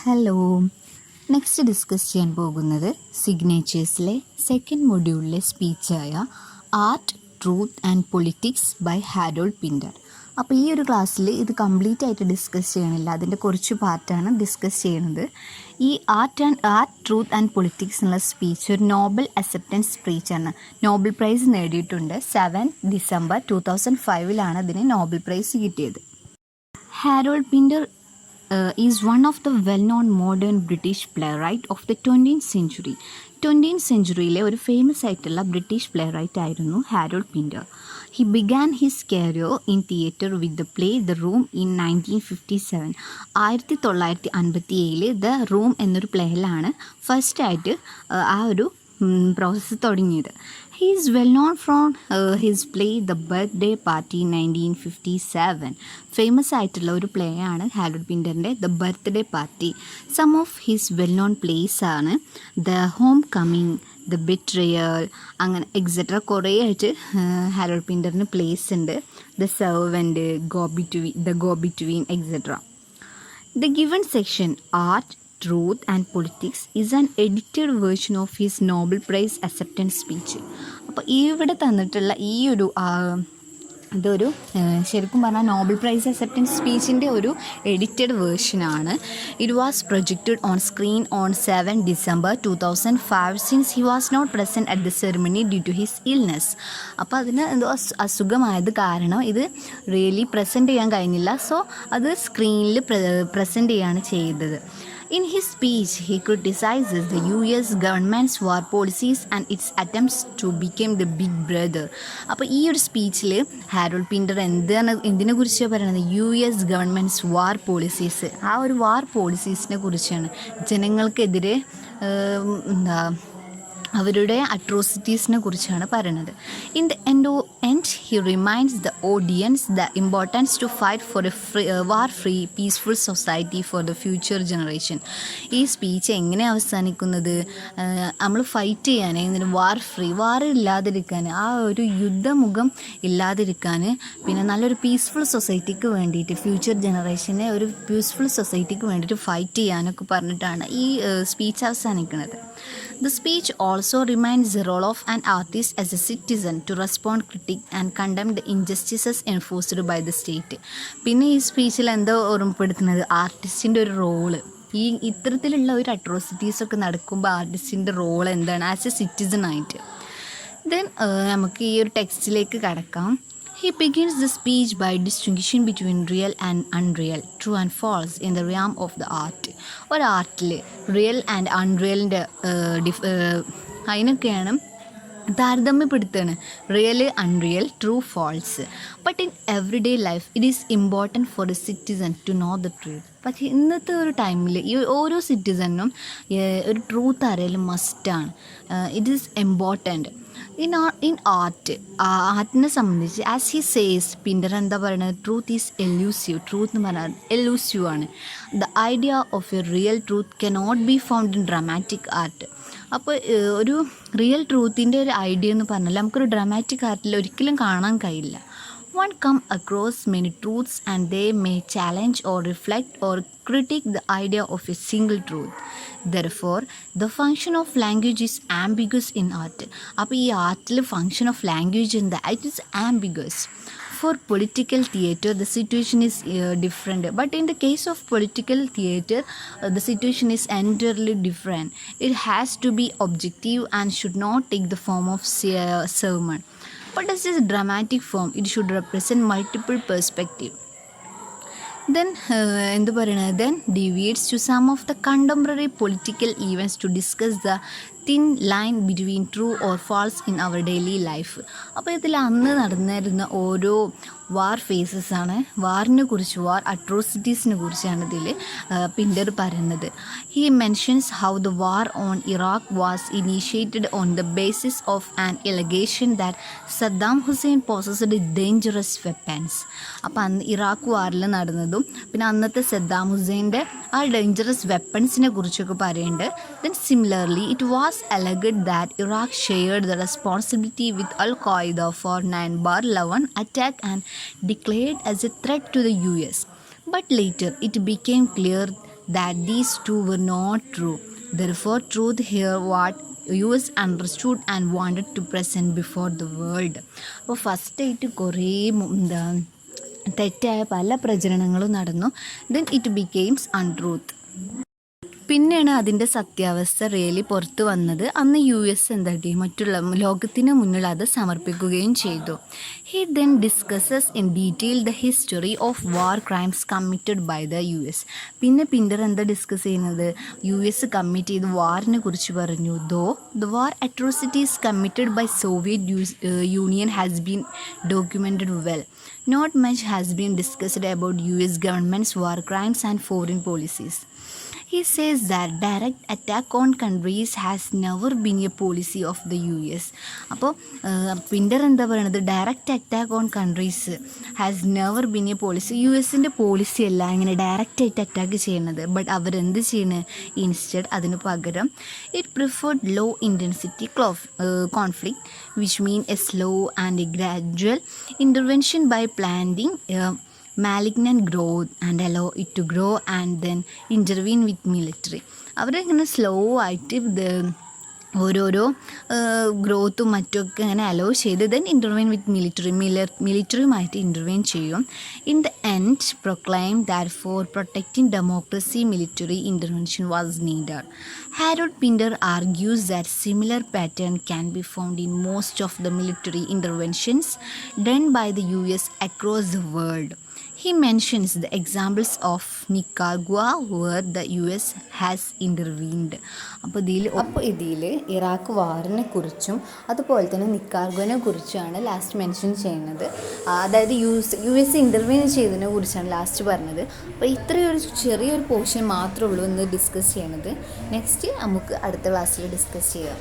Hello. Next discuss ചെയ്യാൻ പോകുന്നത് സിഗ്നേച്ചേഴ്സിലെ സെക്കൻഡ് മൊഡ്യൂളിലെ സ്പീച്ചായ art, truth and politics by Harold Pinter. അപ്പോൾ ഈ ഒരു ക്ലാസ്സിൽ ഇത് കംപ്ലീറ്റ് ആയിട്ട് ഡിസ്കസ് ചെയ്യണില്ല, അതിൻ്റെ കുറച്ച് പാർട്ടാണ് ഡിസ്കസ് ചെയ്യുന്നത്. ഈ ആർട്ട്, ട്രൂത്ത് ആൻഡ് പൊളിറ്റിക്സ് എന്നുള്ള സ്പീച്ച് ഒരു നോബൽ അക്സെപ്റ്റൻസ് സ്പീച്ചാണ്. നോബൽ പ്രൈസ് നേടിയിട്ടുണ്ട്. 7 ഡിസംബർ 2005 അതിന് നോബൽ പ്രൈസ് കിട്ടിയത്. Harold Pinter is one of the well-known modern British playwright of the 20th century. 20th centuryയിലെ ഒരു ഫേമസ് ആയിട്ടുള്ള ബ്രിട്ടീഷ് പ്ലേറൈറ്റ് ആയിരുന്നു Harold Pinter. He began his career in theatre with the play The Room in 1957. 1957 the room എന്നൊരു പ്ലേയിലാണ് ഫസ്റ്റായിട്ട് ആ ഒരു process തുടങ്ങിയത്. He is well known from his play The Birthday Party 1957. Famous ആയിട്ടുള്ള ഒരു play ആണ് Harold പിൻറ്ററിൻ്റെ the Birthday Party. Some of his well known plays ആണ് the Homecoming, the Betrayal, അങ്ങനെ എക്സെട്ര കുറേ ആയിട്ട് ഹാരോൾഡ് പിൻറ്ററിന് പ്ലേസ് ഉണ്ട്. The Servant, Go Between etcetera. The given section, Art, Truth and Politics, is an edited version of his Nobel Prize acceptance speech. അപ്പോൾ ഇവിടെ തന്നിട്ടുള്ള ഈ ഒരു ഇതൊരു ശരിക്കും പറഞ്ഞാൽ നോബൽ പ്രൈസ് അക്സെപ്റ്റൻസ് സ്പീച്ചിൻ്റെ ഒരു എഡിറ്റഡ് വേർഷനാണ്. It was projected on screen on 7 December 2005 since he was not present at the ceremony due to his illness. അപ്പോൾ അതിന് എന്തോ അസുഖമായത് കാരണം ഇത് റിയലി പ്രസൻറ്റ് ചെയ്യാൻ കഴിഞ്ഞില്ല. സോ അത് സ്ക്രീനിൽ പ്രസൻറ്റ് ചെയ്യാണ് ചെയ്തത്. In his speech, he criticizes the US government's war policies and its attempts to become the big brother. അപ്പോൾ ഈ ഒരു സ്പീച്ചിൽ ഹാരോൾഡ് പിൻറ്റർ എന്തിനെ കുറിച്ചാണ് പറയുന്നത്? US ഗവൺമെൻറ്റ്സ് വാർ പോളിസീസ്, ആ ഒരു വാർ പോളിസീസിനെ കുറിച്ചാണ്. ജനങ്ങൾക്കെതിരെ അവരുടെ അട്രോസിറ്റീസിനെ കുറിച്ചാണ് പറയുന്നത്. In the end he reminds the audience the importance to fight for a war free peaceful society for the future generation. ഈ സ്പീച്ച് എങ്ങനെ അവസാനിക്കുന്നത്? നമ്മൾ ഫൈറ്റ് ചെയ്യാൻ, വാർ ഇല്ലാതിരിക്കാൻ, ആ ഒരു യുദ്ധമുഖം ഇല്ലാതിരിക്കാൻ, പിന്നെ നല്ലൊരു പീസ്ഫുൾ സൊസൈറ്റിക്ക് വേണ്ടിയിട്ട്, ഫ്യൂച്ചർ ജനറേഷനെ ഒരു പീസ്ഫുൾ സൊസൈറ്റിക്ക് വേണ്ടിയിട്ട് ഫൈറ്റ് ചെയ്യാനൊക്കെ പറഞ്ഞിട്ടാണ് ഈ സ്പീച്ച് അവസാനിക്കുന്നത്. The speech also reminds the role of an artist as a citizen to respond, critique and condemn the injustices enforced by the state. പിന്നെ ഈ സ്പീച്ചിൽ എന്താ ഓർമ്മപ്പെടുത്തുന്നത്? ആർട്ടിസ്റ്റിൻ്റെ ഒരു റോള്. ഈ ഇത്തരത്തിലുള്ള ഒരു അട്രോസിറ്റീസൊക്കെ നടക്കുമ്പോൾ ആർട്ടിസ്റ്റിൻ്റെ റോൾ എന്താണ് ആസ് എ സിറ്റിസൺ ആയിട്ട്. ദെൻ നമുക്ക് ഈ ഒരു ടെക്സ്റ്റിലേക്ക് കടക്കാം. He begins the speech by distinguishing between real and unreal, true and false in the realm of the art. ഒരു ആർട്ടിൽ റിയൽ ആൻഡ് അൺറിയലിൻ്റെ അതിനൊക്കെയാണ് താരതമ്യപ്പെടുത്തുകയാണ്. Real, unreal, true, false. But in every day life it is important for a citizen to know the truth. പക്ഷേ ഇന്നത്തെ ഒരു ടൈമിൽ ഈ ഓരോ സിറ്റിസണിനും ഒരു ട്രൂത്ത് അറിയൽ മസ്റ്റാണ്. It is important. ഇൻ ആർട്ടിനെ സംബന്ധിച്ച് ആസ് ഹി സേസ്, പിൻറ്റർ എന്താ പറയുന്നത്? Truth is elusive. ട്രൂത്ത് എന്ന് പറഞ്ഞാൽ എലൂസീവ് ആണ്. The idea of A real truth cannot be found in dramatic art. അപ്പോൾ ഒരു റിയൽ ട്രൂത്തിൻ്റെ ഒരു ഐഡിയ എന്ന് പറഞ്ഞാൽ നമുക്കൊരു ഡ്രാമാറ്റിക് ആർട്ടിൽ ഒരിക്കലും കാണാൻ കഴിയില്ല. One come across many truths and they may challenge or reflect or critique the idea of a single truth. Therefore, the function of language is ambiguous in art. അപ്പോൾ ഈ ആർട്ടിൽ function of language എന്താ? It is ambiguous. For political theatre, the situation is different. But in the case of political theatre, the situation is entirely different. It has to be objective and should not take the form of sermon. But as a dramatic form, it should represent multiple perspectives. Then deviates to some of the contemporary political events to discuss the thin line between true or false in our daily life. അപ്പോൾ ഇതിൽ അന്ന് നടന്നിരുന്ന ഓരോ വാർ faces ആണ്, വാറിനെ കുറിച്ച്, വാർ അട്രോസിറ്റീസിനെ കുറിച്ചാണ് ഇതിൽ Pinter പറയുന്നത്. He mentions how the war on Iraq was initiated on the basis of an allegation that Saddam Hussein possessed dangerous weapons. അപ്പോൾ അന്ന് ഇറാഖ് വാറിൽ നടന്നതും പിന്നെ അന്നത്തെ സദ്ദാം ഹുസൈൻ്റെ ആ ഡേഞ്ചറസ് വെപ്പൺസിനെ കുറിച്ചൊക്കെ പറയുന്നുണ്ട്. Then similarly it was alleged that Iraq shared the responsibility with Al-Qaeda for 9/11 attack and declared as a threat to the US. But later it became clear that these two were not true. Therefore, truth here what US understood and wanted to present before the world. അപ്പോൾ ഫസ്റ്റായിട്ട് കുറേ എന്താ തെറ്റായ പല പ്രചരണങ്ങളും നടന്നു. Then it becomes untruth. പിന്നെയാണ് അതിൻ്റെ സത്യാവസ്ഥ റിയലി പുറത്തു വന്നത്. അന്ന് US എന്താക്കി മറ്റുള്ള ലോകത്തിന് മുന്നിൽ അത് സമർപ്പിക്കുകയും ചെയ്തു. He then discusses in detail the history of war crimes committed by the US. പിന്നെ പിന്നർ എന്താ ഡിസ്കസ് ചെയ്യുന്നത്? US കമ്മിറ്റ് ചെയ്ത് വാറിനെ കുറിച്ച് പറഞ്ഞു. Though the war atrocities committed by Soviet Union has been documented well. Not much has been discussed about US government's war crimes and foreign policies. He says that direct attack on countries has never been a policy of the US. അപ്പോൾ Pinter എന്താ പറയുന്നത്? Direct attack on countries has never been a policy. USൻ്റെ policy അല്ല ഇങ്ങനെ ഡയറക്റ്റായിട്ട് attack ചെയ്യുന്നത്. But അവരെന്ത് ചെയ്യണത്? ഇൻസ്റ്റഡ് അതിന് പകരം it preferred low intensity conflict which mean a slow and a gradual intervention by planting malignant growth and allow it to grow and then intervene with military. അവരിങ്ങനെ slow ആയിട്ട് ഇത് ഓരോരോ ഗ്രോത്തും മറ്റുമൊക്കെ അങ്ങനെ അലോ ചെയ്ത് ദെൻ ഇൻ്റർവെയിൻ വിത്ത് മിലിറ്ററിയുമായിട്ട് ഇൻ്റർവെയിൻ ചെയ്യും. In the end proclaim that for protecting democracy military intervention was needed. Harold Pinter argues that similar pattern can be found in most of the military interventions done by the US across the world. He mentions the examples of Nicaragua where the US has intervened. അപ്പോൾ ഇതിൽ Iraq വാറിനെ കുറിച്ചും അതുപോലെ തന്നെ നിക്കാർഗുവിനെ കുറിച്ചാണ് last mention ചെയ്യുന്നത്. അതായത് US interview ചെയ്തതിനെ കുറിച്ചാണ് ലാസ്റ്റ് പറഞ്ഞത്. അപ്പോൾ ഇത്രയൊരു ചെറിയൊരു പോർഷൻ മാത്രമേ ഉള്ളൂ ഇന്ന് ഡിസ്കസ് ചെയ്യണത്. നെക്സ്റ്റ് നമുക്ക് അടുത്ത ക്ലാസ്സിൽ ഡിസ്കസ് ചെയ്യാം.